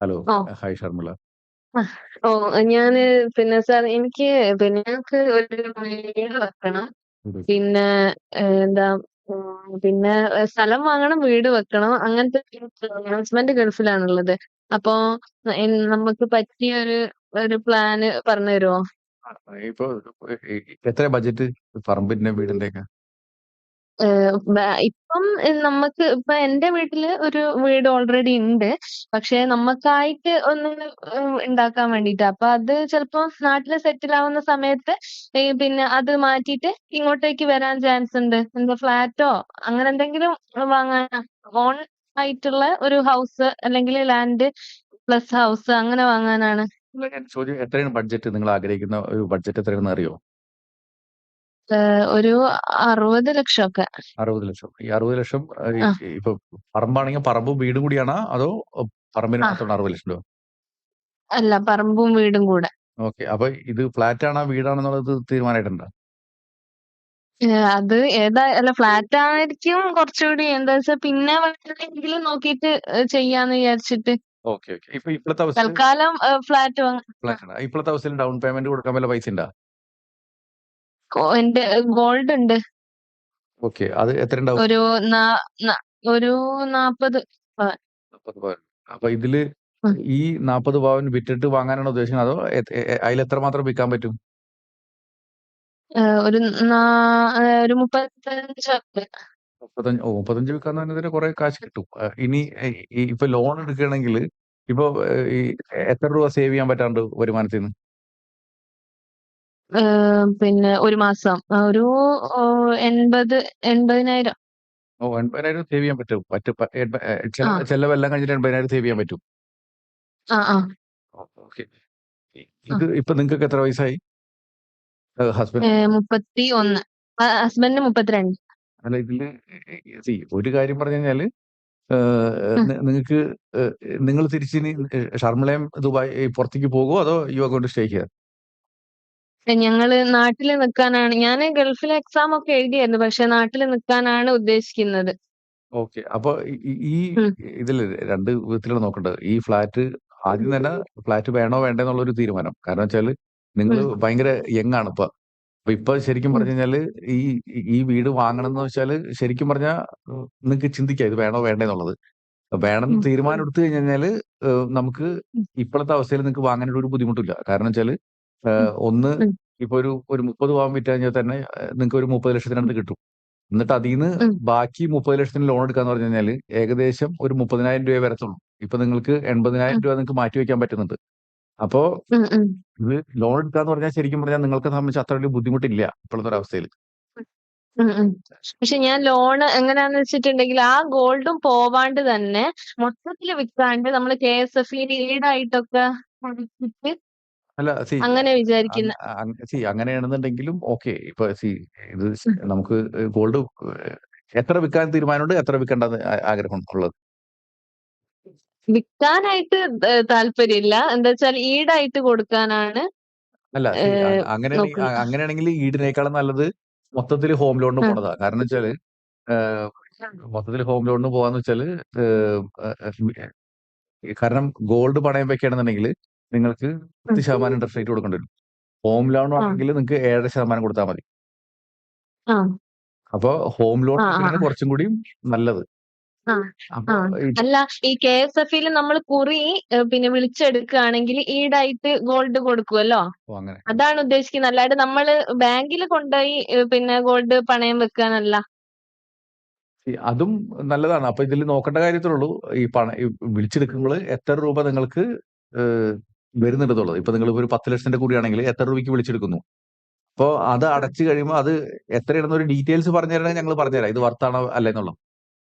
Hello. ഓ hi Sharmila. ആ, ഓ ഞാന് പിന്നെ സാർ എനിക്ക് പിന്നെ ഞങ്ങൾക്ക് ഒരു വീട് വെക്കണം. ഇത് പിന്നെ എന്താ പിന്നെ സ്ഥലം വാങ്ങണം, വീട് വെക്കണം. അങ്ങനത്തെ ഹസ്ബൻഡ് ഗൾഫിലാണുള്ളത്. അപ്പൊ നമുക്ക് പറ്റിയ ഒരു പ്ലാന് പറഞ്ഞു തരുമോ? ഇപ്പൊ എത്ര ബഡ്ജറ്റ് പറമ്പിന്റെ വീടിന്റെ ഒക്കെ? ഇപ്പം നമുക്ക് ഇപ്പൊ എന്റെ വീട്ടില് ഒരു വീട് ഓൾറെഡി ഉണ്ട്. പക്ഷെ നമുക്കായിട്ട് ഒന്ന് ഉണ്ടാക്കാൻ വേണ്ടിട്ടാ. അപ്പൊ അത് ചിലപ്പോ നാട്ടില് സെറ്റിൽ ആവുന്ന സമയത്ത് പിന്നെ അത് മാറ്റിയിട്ട് ഇങ്ങോട്ടേക്ക് വരാൻ ചാൻസ് ഉണ്ട്. എന്താ ഫ്ലാറ്റോ അങ്ങനെ എന്തെങ്കിലും വാങ്ങാൻ, ഓൺ ആയിട്ടുള്ള ഒരു ഹൗസ് അല്ലെങ്കിൽ ലാൻഡ് പ്ലസ് ഹൗസ് അങ്ങനെ വാങ്ങാനാണ്. അല്ല, ഞാൻ ചോദ്യം എത്രയാണ് ബഡ്ജറ്റ്? നിങ്ങൾ ആഗ്രഹിക്കുന്ന ഒരു ബഡ്ജറ്റ് എത്രയാണെന്ന് അറിയോ? ഒരു 60 ലക്ഷമൊക്കെ. 60 ലക്ഷം. ഈ 60 ലക്ഷം ആ ഇപ്പൊ പറമ്പാണെങ്കിൽ പറമ്പും വീടും കൂടിയാണോ, അതോ പറമ്പിന് ആ മാത്രമാണ് 60 ലക്ഷം രൂപ? അല്ല, പറമ്പും വീടും കൂടെ. ഓക്കെ. അപ്പൊ ഇത് ഫ്ലാറ്റ് ആണോ വീടാണെന്നുള്ളത് തീരുമാനമായിട്ടുണ്ടോ? അത് അല്ല, ഫ്ലാറ്റ് ആയിരിക്കും കുറച്ചുകൂടി എന്താ വെച്ചാ പിന്നെ വേണമെങ്കിലും നോക്കിയിട്ട് ചെയ്യാന്ന് വിചാരിച്ചിട്ട് ഓക്കെ ഓക്കെ. ഇപ്പൊ ഇപ്പോഴത്തെ അവസ്ഥയിൽ തൽക്കാലം ഫ്ലാറ്റ് ഫ്ലാറ്റ് ആണ്. ഇപ്പോഴത്തെ അവസ്ഥയിൽ ഡൗൺ പേയ്മെന്റ് കൊടുക്കാൻ വല്ല പൈസ ഉണ്ടോ? എന്റെ ഗോൾഡ് ഉണ്ട്. ഓക്കെ. അത് എത്ര ഉണ്ടാവും? ഒരു നാ- ന- ഒരു 40 പവൻ. 40 പവൻ. അപ്പൊ ഇതില് ഉം. ഈ 40 പവൻ വിറ്റിട്ട് വാങ്ങാനാണ് ഉദ്ദേശിക്കുന്നത്, അതോ അതിൽ എത്രമാത്രം വിൽക്കാൻ പറ്റും? ഒരു ഒരു 35 ഒക്കെ. 35 വിൽക്കാന്ന് പറഞ്ഞതിന് കുറെ കാശ് കിട്ടും. ഇനി ഇപ്പൊ ലോൺ എടുക്കുകയാണെങ്കിൽ ഇപ്പൊ ഈ എത്ര രൂപ സേവ് ചെയ്യാൻ പറ്റാണ്ട് വരുമാനത്തിൽ നിന്ന്? പിന്നെ ഒരു മാസം ഒരു 80,000. 80,000 സേവ് ചെയ്യാൻ പറ്റും. ആ ചെലവെല്ലാം കഴിഞ്ഞിട്ട് 80,000 സേവ് ചെയ്യാൻ പറ്റും. ആ ആ ഓക്കെ. ആ. ഇത് ഇപ്പൊ നിങ്ങൾക്ക് എത്ര വയസ്സായി ഹസ്ബൻഡ്? 31. ഹസ്ബൻഡിന് 32. അല്ല, ഇതില് ഒരു കാര്യം പറഞ്ഞു കഴിഞ്ഞാല് ഉം. നിങ്ങൾക്ക് നിങ്ങൾ തിരിച്ചിനി ഷർമിളയും ദുബായ് പുറത്തേക്ക് പോകുമോ, അതോ you are going to stay here? ഞങ്ങള് നാട്ടില് നിക്കാനാണ്. ഞാന് ഗൾഫിലെ എക്സാം ഒക്കെ എഴുതിയായിരുന്നു. പക്ഷെ നാട്ടില് നിക്കാനാണ് ഉദ്ദേശിക്കുന്നത്. ഓക്കെ. അപ്പൊ ഈ ഉം. ഇതില് രണ്ട് വിധത്തിലാണ് നോക്കേണ്ടത്. ഈ ഫ്ലാറ്റ് ആദ്യം തന്നെ ഫ്ലാറ്റ് വേണോ വേണ്ടേ എന്നുള്ളൊരു തീരുമാനം. കാരണം വെച്ചാല് നിങ്ങൾ ഉം. ഭയങ്കര യങ് ആണ് ഇപ്പൊ. അപ്പൊ ഇപ്പൊ ശരിക്കും ഉം. പറഞ്ഞു കഴിഞ്ഞാല് ഈ ഈ വീട് വാങ്ങണം എന്ന് വെച്ചാല് ശരിക്കും പറഞ്ഞാൽ നിങ്ങൾക്ക് ചിന്തിക്കാം ഇത് വേണോ വേണ്ടേ എന്നുള്ളത്. വേണം ഉം. തീരുമാനം എടുത്തു കഴിഞ്ഞാല് നമുക്ക് ഇപ്പോഴത്തെ അവസ്ഥയിൽ നിങ്ങൾക്ക് വാങ്ങാനായിട്ട് ഒരു ബുദ്ധിമുട്ടില്ല. കാരണം വെച്ചാല് ഉം. ഒന്ന് ഉം. ഇപ്പൊ ഒരു 30 പവൻ വിറ്റ് കഴിഞ്ഞാൽ തന്നെ നിങ്ങൾക്ക് ഒരു 30 ലക്ഷത്തിനടുത്ത് കിട്ടും. എന്നിട്ട് അതിന്ന് ഉം. ബാക്കി 30 ലക്ഷത്തിന് ലോൺ എടുക്കാന്ന് പറഞ്ഞു കഴിഞ്ഞാൽ ഏകദേശം ഒരു 30,000 രൂപ വരത്തുള്ളൂ. ഇപ്പൊ നിങ്ങൾക്ക് 80,000 രൂപ നിങ്ങൾക്ക് മാറ്റി വെക്കാൻ പറ്റുന്നുണ്ട്. അപ്പോ ഉം. ഉം. ഇത് ലോൺ എടുക്കാന്ന് പറഞ്ഞാൽ ശരിക്കും പറഞ്ഞാൽ നിങ്ങൾക്ക് സംബന്ധിച്ച് അത്ര വലിയ ബുദ്ധിമുട്ടില്ല ഇപ്പോഴത്തെ ഒരു അവസ്ഥയിൽ. ഉം. ഉം. പക്ഷെ ഞാൻ ലോണ് എങ്ങനെയാന്ന് വെച്ചിട്ടുണ്ടെങ്കിൽ ആ ഗോൾഡും പോവാണ്ട് തന്നെ മൊത്തത്തില് വിൽക്കാണ്ട് നമ്മള് KSF ഈടായിട്ടൊക്കെ കൊടുത്തിട്ട് അല്ല, അങ്ങനെ വിചാരിക്കുന്ന. അങ്ങനെയാണെന്നുണ്ടെങ്കിലും ഓക്കെ. ഇപ്പൊ ഇത് ഉം. നമുക്ക് ഗോൾഡ് എത്ര വിൽക്കാൻ തീരുമാനമുണ്ട്, എത്ര വിൽക്കേണ്ടത് ആഗ്രഹം ഉള്ളത്? വിൽക്കാനായിട്ട് താല്പര്യമില്ല. എന്താ വെച്ചാൽ ഈടായിട്ട് കൊടുക്കാനാണ് അല്ല, അങ്ങനെയാണെങ്കിൽ നോക്കുന്നത്. ഈടിനേക്കാളും നല്ലത് മൊത്തത്തിൽ ഹോം ലോണിന് ആ. പോണതാ. കാരണം വെച്ചാല് മൊത്തത്തിൽ ഹോം ലോണിന് പോകാന്ന് വെച്ചാല് ഏഹ്, ഏഹ്, കാരണം ഗോൾഡ് പണയം വെക്കുകയാണെന്നുണ്ടെങ്കിൽ നിങ്ങൾക്ക് ഉം. 10% ഇൻട്രസ്റ്റ് റേറ്റ് കൊടുക്കേണ്ടി വരും. ഹോം ലോൺ ആ. ആണെങ്കിൽ നിങ്ങൾക്ക് 7% കൊടുത്താൽ മതി. ആ. അപ്പൊ ഹോം ലോൺ ആ. എടുക്കുന്നതാണ് ആ. കുറച്ചും കൂടി നല്ലത്. ആ. അപ്പൊ ആ. അല്ല, ഈ KSF നമ്മൾ കുറി പിന്നെ വിളിച്ചെടുക്കുകയാണെങ്കിൽ ഈടായിട്ട് ഗോൾഡ് കൊടുക്കുമല്ലോ. അങ്ങനെ അതാണ് ഉദ്ദേശിക്കുന്നത്. അല്ലാണ്ട് നമ്മള് ബാങ്കിൽ കൊണ്ടുപോയി പിന്നെ ഗോൾഡ് പണയം വെക്കാനല്ല. അതും നല്ലതാണ്. അപ്പൊ ഇതിൽ നോക്കേണ്ട കാര്യത്തിലുള്ളൂ ഈ വിളിച്ചെടുക്കുമ്പോൾ എത്ര രൂപ നിങ്ങൾക്ക് ഏഹ്, വരുന്നുണ്ടെന്നുള്ളത്. ഇപ്പൊ നിങ്ങൾ ഒരു 10 ലക്ഷത്തിന്റെ കൂടിയാണെങ്കിൽ എത്ര രൂപയ്ക്ക് വിളിച്ചെടുക്കുന്നു. അപ്പൊ അത് അടച്ചു കഴിയുമ്പോൾ അത് എത്രയാണെന്ന് ഒരു ഡീറ്റെയിൽസ് പറഞ്ഞു തരണമെങ്കിൽ ഞങ്ങൾ പറഞ്ഞുതരാം ഇത് വർത്താണോ അല്ല എന്നുള്ളത്.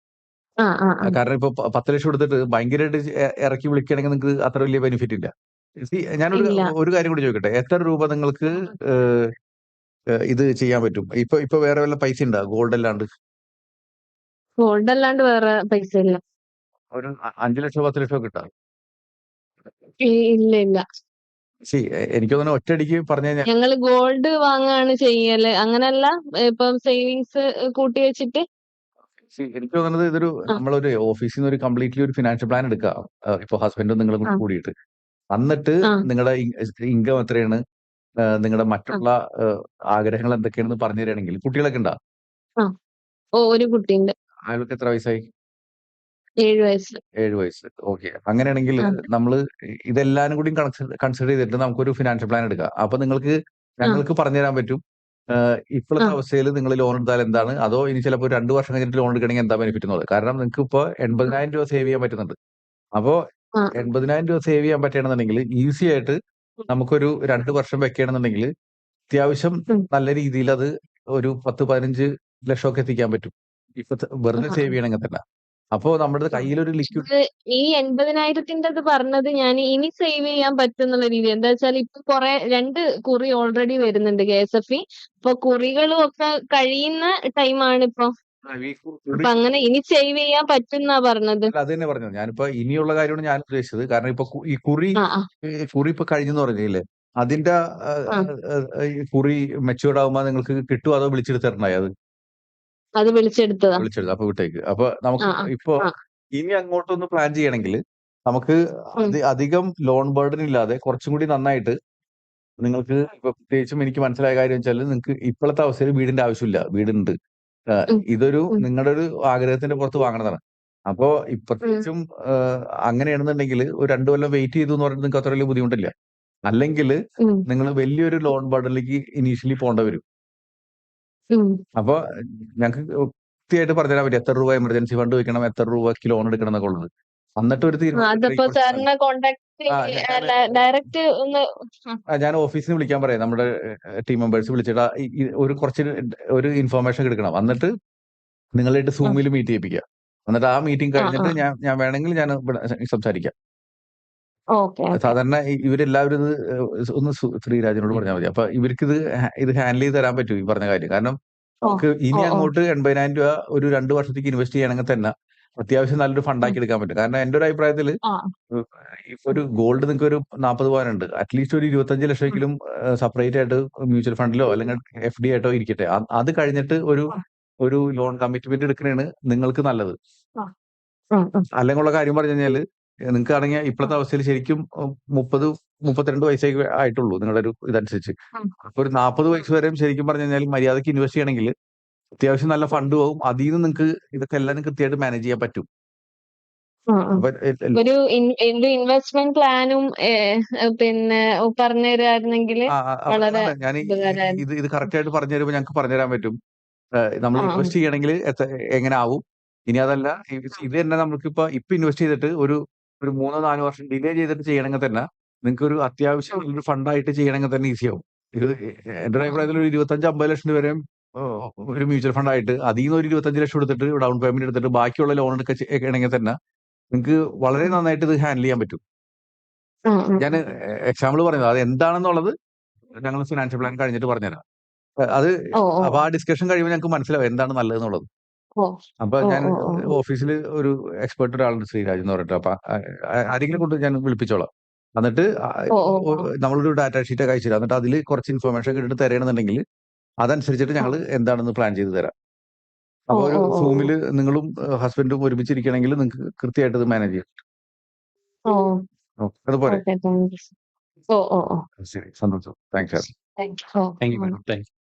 ആ. ആ. ആ. കാരണം ഇപ്പൊ 10 ലക്ഷം എടുത്തിട്ട് ഭയങ്കരമായിട്ട് ഇറക്കി വിളിക്കുകയാണെങ്കിൽ നിങ്ങൾക്ക് അത്ര വലിയ ബെനിഫിറ്റ് ഇല്ല. ഞാനൊരു ഇല്ല. ഒരു കാര്യം കൂടി ചോദിക്കട്ടെ, എത്ര രൂപ നിങ്ങൾക്ക് ഏഹ്, ഇത് ചെയ്യാൻ പറ്റും? ഇപ്പൊ ഇപ്പൊ വേറെ വല്ല പൈസ ഉണ്ടോ ഗോൾഡ് അല്ലാണ്ട്? ഗോൾഡ് അല്ലാണ്ട് വേറെ പൈസ ഇല്ല. ഒരു 5 ലക്ഷം 10 ലക്ഷം കിട്ടാം. ഇല്ല ഇല്ല. എനിക്ക് തോന്നുന്നു ഒറ്റയടിക്ക് പറഞ്ഞു കഴിഞ്ഞാൽ ഞങ്ങള് ഗോൾഡ് വാങ്ങാണ് ചെയ്യല്. അങ്ങനല്ല, ഇപ്പം സേവിങ്സ് കൂട്ടി വെച്ചിട്ട്. എനിക്ക് തോന്നുന്നത് ഇതൊരു ആ, നമ്മളൊരു ഓഫീസിൽ നിന്ന് ഒരു കംപ്ലീറ്റ്ലി ഒരു ഫിനാൻഷ്യൽ പ്ലാൻ എടുക്കുക. ഇപ്പൊ ഹസ്ബൻഡും നിങ്ങളും ആ, കൂടി കൂടിയിട്ട്. എന്നിട്ട് ആ, നിങ്ങളുടെ ഇൻകം എത്രയാണ്, നിങ്ങളുടെ ആ, മറ്റുള്ള ആഗ്രഹങ്ങൾ എന്തൊക്കെയാണെന്ന് പറഞ്ഞു തരികയാണെങ്കിൽ കുട്ടികളൊക്കെ ഉണ്ടാ? ആ. ഓ, ഒരു കുട്ടിയുണ്ട്. അയാൾക്ക് എത്ര വയസ്സായി? 7 വയസ്സ്. 7 വയസ്സ്. ഓക്കെ. അങ്ങനെയാണെങ്കിൽ ആ, നമ്മള് ഇതെല്ലാനും കൂടി കൺസിഡർ ചെയ്തിട്ട് നമുക്കൊരു ഫിനാൻഷ്യൽ പ്ലാൻ എടുക്കാം. അപ്പൊ നിങ്ങൾക്ക് ആ, ഞങ്ങൾക്ക് പറഞ്ഞു തരാൻ പറ്റും. ആ, ഇപ്പോഴത്തെ അവസ്ഥയിൽ നിങ്ങൾ ലോൺ എടുത്താൽ എന്താണ്? അതോ ഇനി ചിലപ്പോൾ 2 വർഷം കഴിഞ്ഞിട്ട് ലോൺ എടുക്കണമെങ്കിൽ എന്താ ബെനിഫിറ്റ് എന്നുള്ളത്. കാരണം നിങ്ങൾക്ക് ഇപ്പോൾ ആ, 80,000 രൂപ സേവ് ചെയ്യാൻ പറ്റുന്നുണ്ട്. അപ്പോ ആ, 80,000 രൂപ സേവ് ചെയ്യാൻ പറ്റുകയാണെന്നുണ്ടെങ്കിൽ ഈസി ആയിട്ട് ഉം, നമുക്കൊരു 2 വർഷം വെക്കുകയാണെന്നുണ്ടെങ്കിൽ അത്യാവശ്യം ഉം, നല്ല രീതിയിൽ അത് ഒരു 10, 15 ലക്ഷമൊക്കെ എത്തിക്കാൻ പറ്റും. ഇപ്പത്തെ ആ, വെറുതെ സേവ് ചെയ്യണമെങ്കിൽ തന്നെ. അപ്പോ നമ്മുടെ ആ. കയ്യിലൊരു ലിക്വിഡ്. ഇത് ഈ 80,000-ത്തിന്റെത് പറഞ്ഞത് ഞാൻ ഇനി സേവ് ചെയ്യാൻ പറ്റുന്നുള്ള രീതി. എന്താ വെച്ചാൽ ഇപ്പൊ കുറെ 2 കുറി ഓൾറെഡി വരുന്നുണ്ട് KSFE. അപ്പൊ കുറികളും ഒക്കെ കഴിയുന്ന ടൈമാണ് ഇപ്പൊ. അപ്പൊ അങ്ങനെ ഇനി സേവ് ചെയ്യാൻ പറ്റുന്നാ പറഞ്ഞത്. അല്ല, അത് തന്നെ പറഞ്ഞത്. ഞാനിപ്പോ ഇനിയുള്ള കാര്യമാണ് ഞാൻ ഉദ്ദേശിച്ചത്. കാരണം ഇപ്പൊ ഈ ആ, ആ, കുറി ഇപ്പൊ കഴിഞ്ഞെന്ന് പറഞ്ഞില്ലേ? അതിന്റെ ആ. ഈ കുറി മെച്യൂർഡ് ആകുമ്പോ നിങ്ങൾക്ക് കിട്ടുമോ അതോ വിളിച്ചെടുത്ത് തരണോ അത്? അത് വിളിച്ചെടുത്തതാ. വിളിച്ചെടുത്ത് അപ്പൊ വിട്ടേക്ക്. അപ്പൊ ആ, നമുക്ക് ആ, ഇപ്പൊ ആ. ഇനി അങ്ങോട്ടൊന്ന് പ്ലാൻ ചെയ്യണമെങ്കിൽ നമുക്ക് ഉം, അധികം ലോൺ ബർഡൻ ഇല്ലാതെ കുറച്ചും കൂടി നന്നായിട്ട് നിങ്ങൾക്ക് ഇപ്പൊ പ്രത്യേകിച്ചും എനിക്ക് മനസ്സിലായ കാര്യം വെച്ചാൽ നിങ്ങൾക്ക് ഇപ്പോഴത്തെ അവസ്ഥയിൽ വീടിന്റെ ആവശ്യമില്ല. വീടുണ്ട്. ഉം, ഇതൊരു ഉം, നിങ്ങളുടെ ഒരു ആഗ്രഹത്തിന്റെ പുറത്ത് വാങ്ങണതാണ്. അപ്പോ ഉം, പ്രത്യേകിച്ചും അങ്ങനെയാണെന്നുണ്ടെങ്കിൽ ഒരു 2 കൊല്ലം വെയിറ്റ് ചെയ്തു എന്ന് പറഞ്ഞിട്ട് നിങ്ങൾക്ക് അത്ര വലിയ ബുദ്ധിമുട്ടില്ല. അല്ലെങ്കിൽ ഉം, നിങ്ങൾ വലിയൊരു ലോൺ ബർഡനിലേക്ക് ഇനീഷ്യലി പോകേണ്ടി വരും. ഉം. അപ്പൊ ഞങ്ങൾക്ക് കൃത്യമായിട്ട് പറഞ്ഞുതരാൻ പറ്റും എത്ര രൂപ എമർജൻസി ഫണ്ട് വെക്കണം, എത്ര രൂപയ്ക്ക് ലോൺ എടുക്കണം എന്നൊക്കെ ഉള്ളത്. എന്നിട്ട് ഒരു തീരുമാനം എടുക്കണമെങ്കിൽ അതിപ്പോ കുറച്ച് സമയം. സാറിനെ കോണ്ടാക്ട് ആ ഞാൻ ഡയറക്റ്റ് ഒന്ന്. ആ, ഞാൻ ഓഫീസിൽ വിളിക്കാൻ പറയാം. നമ്മുടെ ടീം മെമ്പേഴ്സ് വിളിച്ചിട്ട് ഒരു കുറച്ച് ഒരു ഇൻഫർമേഷൻ എടുക്കണം. എന്നിട്ട് നിങ്ങളായിട്ട് ആ, സൂമിൽ മീറ്റ് ചെയ്യിപ്പിക്കുക. എന്നിട്ട് ആ മീറ്റിംഗ് ആ, ആ. കഴിഞ്ഞിട്ട് ഞാൻ വേണമെങ്കിൽ ഞാൻ ഇവിടെ സംസാരിക്കാം. Okay, okay. സാധാരണ ഇവരെല്ലാവരും ഇത് ഒന്ന് ശ്രീരാജിനോട് പറഞ്ഞാൽ മതി. അപ്പൊ ഇവർക്കിത് ഇത് ഹാൻഡിൽ ചെയ്ത് തരാൻ പറ്റും ഈ പറഞ്ഞ കാര്യം. കാരണം ഓ, നമുക്ക് ഓ, ഇനി ഓ. അങ്ങോട്ട് 80,000 രൂപ ഒരു 2 വർഷത്തേക്ക് ഇൻവെസ്റ്റ് ചെയ്യണമെങ്കിൽ തന്നെ അത്യാവശ്യം നല്ലൊരു ഉം, ഫണ്ടാക്കി എടുക്കാൻ പറ്റും. കാരണം എന്റെ ഒരു അഭിപ്രായത്തില് ആ, ഇപ്പൊ ഒരു ഗോൾഡ് നിങ്ങൾക്ക് ഒരു 40 പവനുണ്ട്. അറ്റ്ലീസ്റ്റ് ഒരു 25 ഉം, ലക്ഷമെങ്കിലും സെപ്പറേറ്റ് ആയിട്ട് മ്യൂച്വൽ ഫണ്ടിലോ അല്ലെങ്കിൽ FD ആയിട്ടോ ഇരിക്കട്ടെ. അത് കഴിഞ്ഞിട്ട് ഒരു ആ, ഒരു ലോൺ കമ്മിറ്റ്മെന്റ് എടുക്കണതാണ് നിങ്ങൾക്ക് നല്ലത്. ആ. ഉം, ഉം, അല്ലെങ്കിൽ ഉള്ള കാര്യം പറഞ്ഞു കഴിഞ്ഞാല് നിങ്ങൾക്കാണെങ്കിൽ ഉം, ഇപ്പോഴത്തെ അവസ്ഥയിൽ ശരിക്കും 30, 32 വയസ്സേ ആയിട്ടുള്ളൂ നിങ്ങളുടെ ഒരു ഇതനുസരിച്ച്. ഉം, അപ്പൊ ഒരു 40 ഉം, വയസ്സ് വരെയും ശരിക്കും പറഞ്ഞു കഴിഞ്ഞാൽ മര്യാദയ്ക്ക് ഇൻവെസ്റ്റ് ചെയ്യണമെങ്കിൽ അത്യാവശ്യം നല്ല ഉം, ഫണ്ടും ആവും. അതിൽ നിന്ന് നിങ്ങൾക്ക് ഇതൊക്കെ എല്ലാം കൃത്യമായിട്ട് മാനേജ് ചെയ്യാൻ പറ്റും. ഉം, ഉം. അപ്പൊ ഒരു ഇൻവെസ്റ്റ്മെന്റ് പ്ലാനും പിന്നെ പറഞ്ഞു തരുമായിരുന്നെങ്കിൽ അപ്പൊ വളരെ അതാണ് ഞാൻ ഉപകാരമായിരുന്നു. ഇത് കറക്റ്റ് ആയിട്ട് പറഞ്ഞു തരുമ്പോൾ ഞങ്ങൾക്ക് പറഞ്ഞു തരാൻ പറ്റും. നമ്മൾ ആ, ഇൻവെസ്റ്റ് ചെയ്യണമെങ്കിൽ എങ്ങനെ ആവും. ഇനി അതല്ല ഇത് തന്നെ ഇപ്പൊ ഇൻവെസ്റ്റ് ചെയ്തിട്ട് ഒരു ഒരു 3, 4 വർഷം ഡിലേ ചെയ്തിട്ട് ചെയ്യണമെങ്കിൽ തന്നെ നിങ്ങൾക്ക് ഒരു അത്യാവശ്യം ഉം, ഒരു ഫണ്ടായിട്ട് ചെയ്യണമെങ്കിൽ തന്നെ ഈസി ആവും. ഇത് എന്റെ ഒരു ആ, അഭിപ്രായത്തിൽ ഒരു 25, 50 ലക്ഷം രൂപ വരെയും ഒരു മ്യൂച്വൽ ഫണ്ട് ആയിട്ട് അതിൽ നിന്ന് ഒരു 25 ലക്ഷം എടുത്തിട്ട് ഡൗൺ പേയ്മെന്റ് എടുത്തിട്ട് ബാക്കിയുള്ള ലോൺ എടുക്കുക ചെയ്യണമെങ്കിൽ തന്നെ നിങ്ങൾക്ക് വളരെ ഉം, നന്നായിട്ട് ഇത് ഹാൻഡിൽ ചെയ്യാൻ പറ്റും. ഉം, ഉം, ഞാൻ ഉം. എക്സാമ്പിൾ പറഞ്ഞത് അത് എന്താണെന്നുള്ളത് ഞങ്ങൾ ഫിനാൻഷ്യൽ പ്ലാൻ കഴിഞ്ഞിട്ട് പറഞ്ഞുതരാം. അത് ഓ, ഓ, അപ്പൊ ആ ഡിസ്കഷൻ കഴിയുമ്പോൾ ഞങ്ങൾക്ക് മനസ്സിലാവും എന്താണ് നല്ലതെന്നുള്ളത്. ഓ, അപ്പൊ ഓ, ഞാൻ ഓ, ഓ, ഓ. ഓഫീസിൽ ഒരു എക്സ്പെർട്ട് ഒരാളുണ്ട് ശ്രീരാജ് എന്ന് പറഞ്ഞിട്ട്. അപ്പൊ ആരെങ്കിലും കൊണ്ട് ഞാൻ വിളിപ്പിച്ചോളാം. എന്നിട്ട് ഓ, ഓ, ഓ. നമ്മളൊരു ഡാറ്റ ഷീറ്റ് ഒക്കെ അയച്ചു തരാം. എന്നിട്ട് അതിൽ കുറച്ച് ഇൻഫർമേഷൻ ഇട്ടിട്ട് തരണമെന്നുണ്ടെങ്കിൽ അതനുസരിച്ചിട്ട് ആ. ഞങ്ങൾ എന്താണെന്ന് പ്ലാൻ ചെയ്ത് തരാം. ഓ, അപ്പൊ ഒരു ഓ, ഓ, ഓ. സൂമിൽ നിങ്ങളും ഹസ്ബൻഡും ഒരുമിച്ചിരിക്കണമെങ്കിൽ നിങ്ങൾക്ക് കൃത്യമായിട്ട് ഇത് മാനേജ് ചെയ്യാം. ഓ, അതുപോലെ ഓക്കെ. Thank you. ഓ, ഓ, ഓ. ശരി, സന്തോഷം. താങ്ക്സ്. Thank you. ഓ, താങ്ക് യു ഓ. മാഡം. Thank U.